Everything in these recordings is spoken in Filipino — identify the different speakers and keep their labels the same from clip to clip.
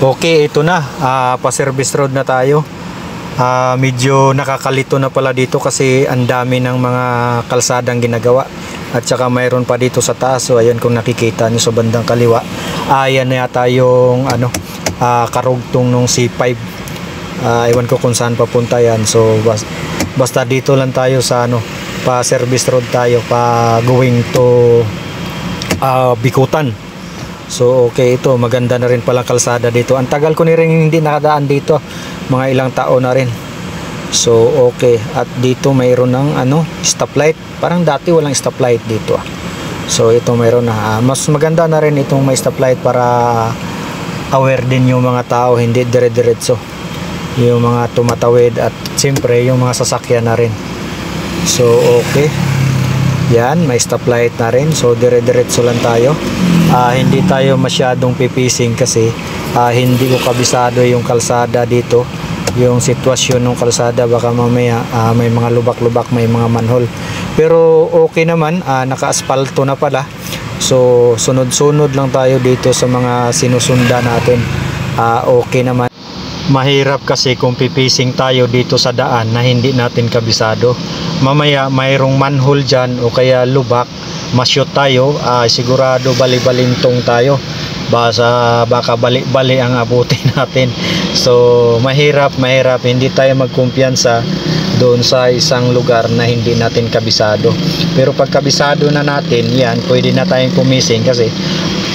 Speaker 1: Okay, ito na. Pa-service road na tayo. Medyo nakakalito na pala dito kasi ang dami ng mga kalsadang ginagawa. At saka mayroon pa dito sa taas. So ayun, kung nakikita nyo sa bandang kaliwa. Ayan na yata yung karugtong nung C5. Ewan ko kung saan papunta yan. So basta dito lang tayo sa pa-service road tayo. Pa-going to Bikutan. So okay, ito maganda na rin pala kalsada dito. Ang tagal ko rin hindi nakadaan dito, mga ilang taon na rin. So okay, at dito mayroon ng stoplight. Parang dati walang stoplight dito. So ito mayroon na. Mas maganda na rin itong may stoplight para aware din yung mga tao, hindi dire-diretso yung mga tumatawid, at siyempre yung mga sasakyan na rin. So okay, yan, may stoplight na rin. So dire-diretso lang tayo. Hindi tayo masyadong pipising kasi hindi ko kabisado yung kalsada dito, yung sitwasyon ng kalsada. Baka mamaya may mga lubak-lubak, may mga manhole. Pero okay naman, naka-aspalto na pala. So sunod-sunod lang tayo dito sa mga sinusunda natin. Okay naman. Mahirap kasi kung pipising tayo dito sa daan na hindi natin kabisado. Mamaya mayroong manhole dyan o kaya lubak, ma-shoot tayo, sigurado bali-balintong tayo. Baka bali-bali ang abutin natin. So mahirap, hindi tayo magkumpiyansa doon sa isang lugar na hindi natin kabisado. Pero pag kabisado na natin, yan, pwede na tayong pumising kasi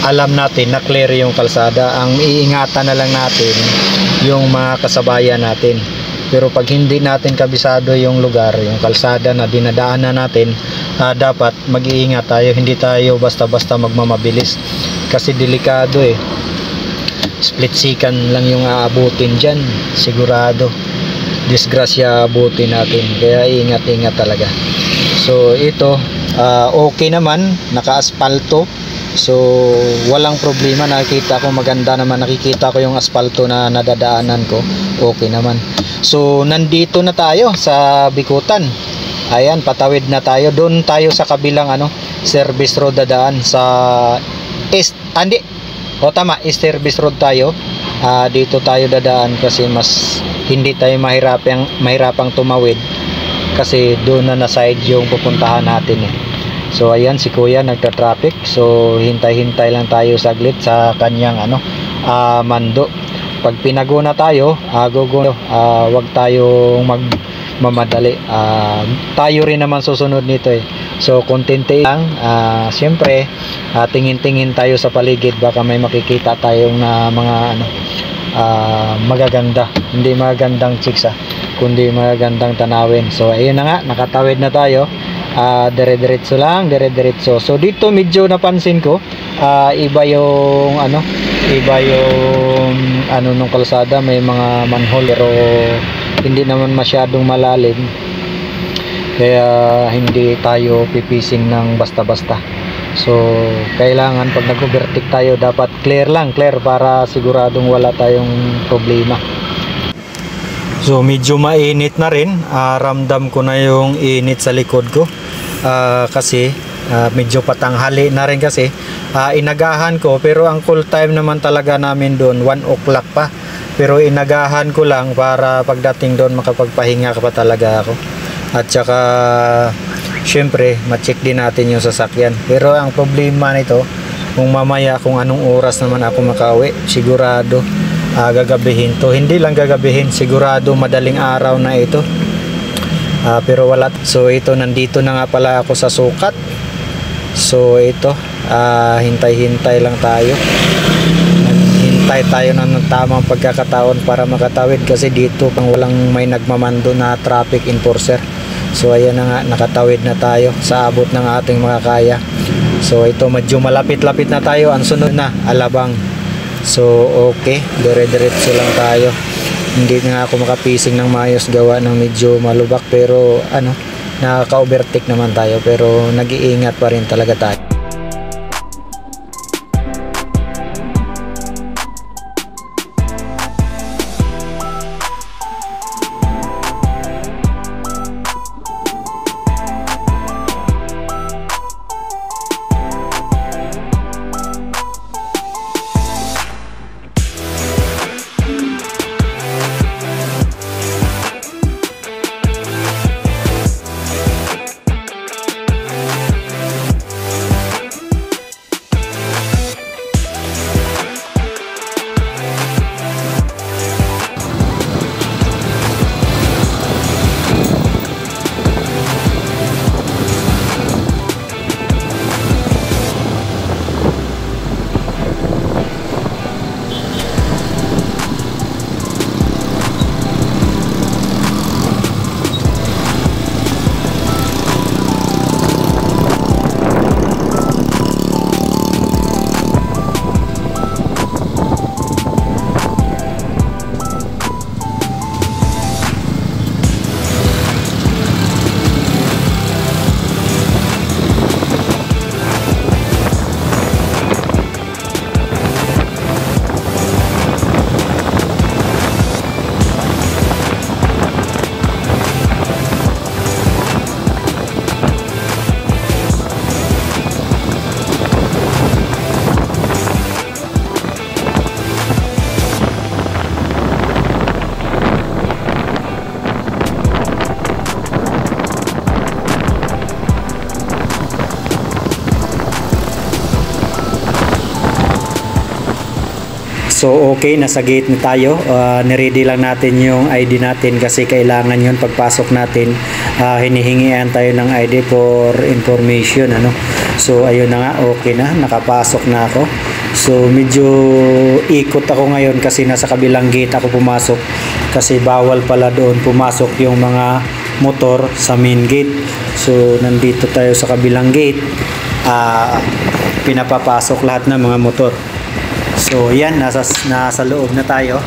Speaker 1: alam natin na clear yung kalsada. Ang iingatan na lang natin yung mga kasabayan natin. Pero pag hindi natin kabisado yung lugar, yung kalsada na dinadaanan natin, dapat mag-iingat tayo. Hindi tayo basta-basta magmamabilis kasi delikado split second lang yung aabutin dyan, sigurado disgrasya abutin natin. Kaya ingat-ingat talaga. So ito okay naman, naka-aspalto. So walang problema, nakikita ko maganda naman, nakikita ko yung aspalto na nadadaanan ko, okay naman. So nandito na tayo sa Bikutan. Ayan, patawid na tayo. Doon tayo sa kabilang service road dadaan sa east. East service road tayo. Dito tayo dadaan kasi mas hindi tayo mahirapang tumawid kasi doon na side yung pupuntahan natin So ayan, si kuya nagta-traffic. So hintay-hintay lang tayo saglit sa kanyang mando. Pag pinago na tayo, wag tayong magmamadali. Tayo rin naman susunod nito So kontente lang. Siyempre, tingin-tingin tayo sa paligid, baka may makikita tayong mga magaganda. Hindi magagandang chicks kundi magagandang tanawin. So ayun na nga, nakatawid na tayo. Dire-diretso lang, dire-diretso. So dito medyo napansin ko iba yung nung kalsada, may mga manhole pero hindi naman masyadong malalim. Kaya hindi tayo pipising ng basta-basta. So kailangan pag nag-overtake tayo, dapat clear para siguradong wala tayong problema. So medyo mainit na rin. Ramdam ko na yung init sa likod ko. Kasi medyo patanghali na rin kasi inagahan ko, pero ang cool time naman talaga namin doon 1 o'clock pa, pero inagahan ko lang para pagdating doon makapagpahinga pa talaga ako. At saka syempre ma-check din natin yung sasakyan. Pero ang problema nito, kung mamaya kung anong oras naman ako makauwi, sigurado gagabihin to. Hindi lang gagabihin, sigurado madaling araw na ito. Pero wala. So ito, nandito na nga pala ako sa sukat. So ito, hintay-hintay lang tayo. Hintay tayo ng tamang pagkakataon para makatawid kasi dito pang walang may nagmamando na traffic enforcer. So ayan na nga, nakatawid na tayo sa abot ng ating mga kaya. So ito, medyo malapit-lapit na tayo. Ang sunod na, Alabang. So okay, dire-diretso lang tayo. Hindi nga ako makapising ng maayos, gawa ng medyo malubak, pero nakaka-overtake naman tayo, pero nag-iingat pa rin talaga tayo. So okay, nasa gate na tayo. Niready lang natin yung ID natin kasi kailangan yun pagpasok natin. Hinihingian tayo ng ID for information, ano. So ayun na nga, okay na, nakapasok na ako. So medyo ikot ako ngayon kasi nasa kabilang gate ako pumasok kasi bawal pala doon pumasok yung mga motor sa main gate. So nandito tayo sa kabilang gate. Pinapapasok lahat ng mga motor. So yan, nasa loob na tayo,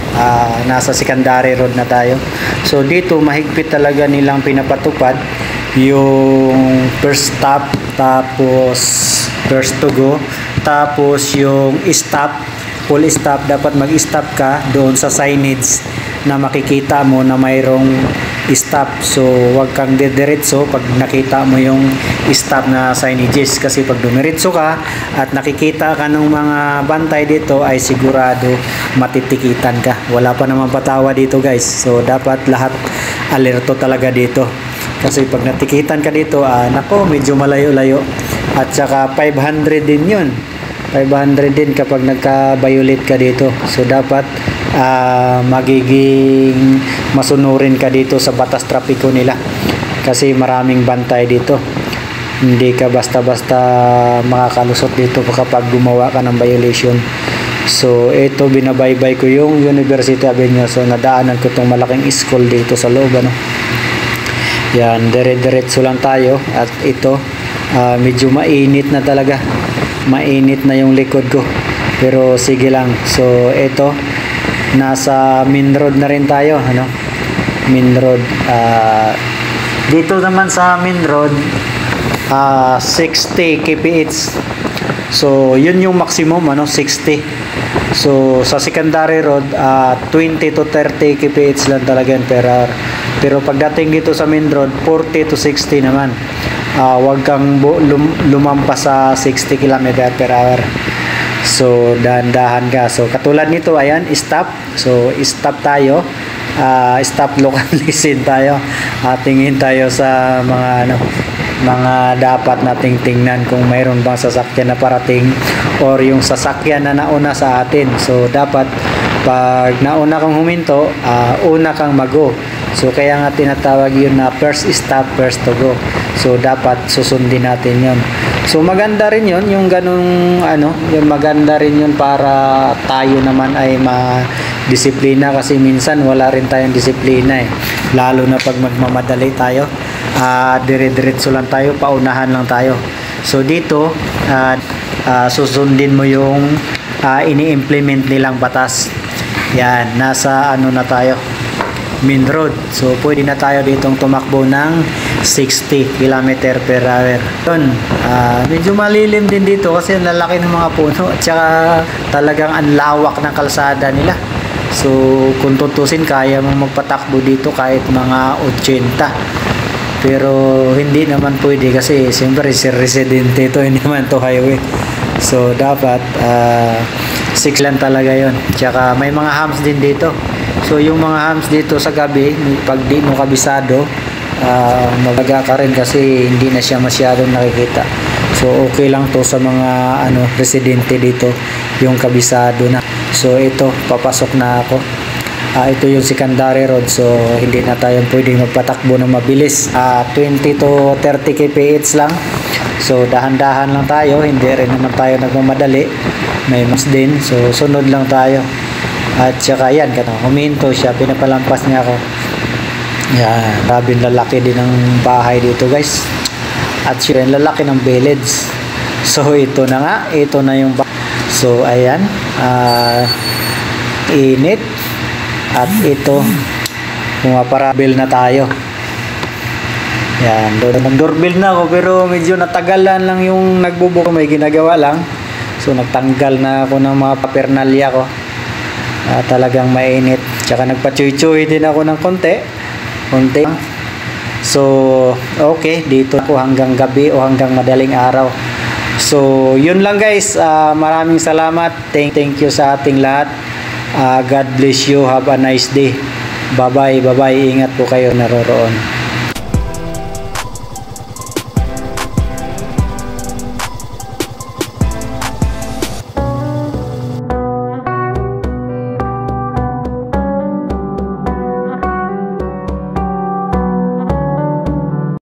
Speaker 1: nasa Secondary Road na tayo. So dito mahigpit talaga nilang pinapatupad yung first stop, tapos first to go, tapos yung stop, full stop, dapat mag-stop ka doon sa signage na makikita mo na mayroong stop. So wag kang didiretso pag nakita mo yung stop na signages, kasi pag dumiretso ka at nakikita ka ng mga bantay dito ay sigurado matitikitan ka. Wala pa naman patawa dito guys, so dapat lahat alerto talaga dito kasi pag natikitan ka dito, nako, medyo malayo-layo. At saka 500 din yun, 500 din kapag nagka-violate ka dito. So dapat magiging masunurin ka dito sa batas trapiko nila kasi maraming bantay dito. Hindi ka basta-basta makakalusot dito kapag gumawa ka ng violation. So ito, binabaybay ko yung University Avenue. So nadaanan ko tong malaking school dito sa loob, ano. Yan, dire-diretso lang tayo. At ito, medyo mainit na talaga, mainit na yung likod ko, pero sige lang. So ito, nasa main road na rin tayo, ano, main road. Dito naman sa main road, 60 kph. So yun yung maximum, ano, 60. So sa Secondary Road, 20 to 30 kph lang talaga yan per hour. Pero pagdating dito sa main road, 40 to 60 naman. Huwag kang lumampas sa 60 km per hour. So dahan-dahan ka. So katulad nito, ayan, stop. So stop tayo, stop, look and listen tayo. Tingin tayo sa mga mga dapat nating tingnan kung mayroon bang sasakyan na parating or yung sasakyan na nauna sa atin. So dapat pag nauna kang huminto, una kang mag-go. So kaya nga tinatawag yun na first stop, first to go. So dapat susundin natin yun. So maganda rin yun, yung ganung yung maganda rin yun para tayo naman ay ma-disiplina, kasi minsan wala rin tayong disiplina lalo na pag magmamadali tayo. Dire-diretso lang tayo, paunahan lang tayo. So dito, susundin mo yung ini-implement nilang batas. Yan, nasa na tayo, main road. So pwede na tayo ditong tumakbo ng 60 km per hour. Yun, medyo malilim din dito kasi lalaki ng mga puno at saka talagang ang lawak ng kalsada nila. So kung tutusin, kaya mong magpatakbo dito kahit mga 80. Pero hindi naman pwede kasi siyempre residente ito, hindi naman to highway. So dapat 6 lang talaga yon. Tsaka may mga humps din dito. So yung mga humps dito sa gabi, pag di mo kabisado, mabaga ka rin kasi hindi na siya masyadong nakikita. So okay lang to sa mga residente dito, yung kabisado na. So ito, papasok na ako. Ito yung Secondary Road, so hindi na tayo pwedeng magpatakbo ng mabilis. 20 to 30 kph lang. So dahan-dahan lang tayo, hindi rin naman tayo nagmamadali. May mas din, so sunod lang tayo. At saka yan, huminto siya, pinapalampas niya ako. Yan, grabe lalaki din ng bahay dito guys. At siya lalaki ng village. So ito na nga, ito na yung so ayan, init. At ito, pumaparabil na tayo. Yan, nag-doorbell na ako pero medyo natagalan lang yung nagbubuko, may ginagawa lang. So nagtanggal na ako ng mga papernalya ko. Talagang mainit. Tsaka nagpa-chuy-chuy din ako ng konti. So okay, dito ako hanggang gabi o hanggang madaling araw. So yun lang guys, maraming salamat. Thank you sa ating lahat. God bless you. Have a nice day. Bye-bye. Ingat po kayo naroroon.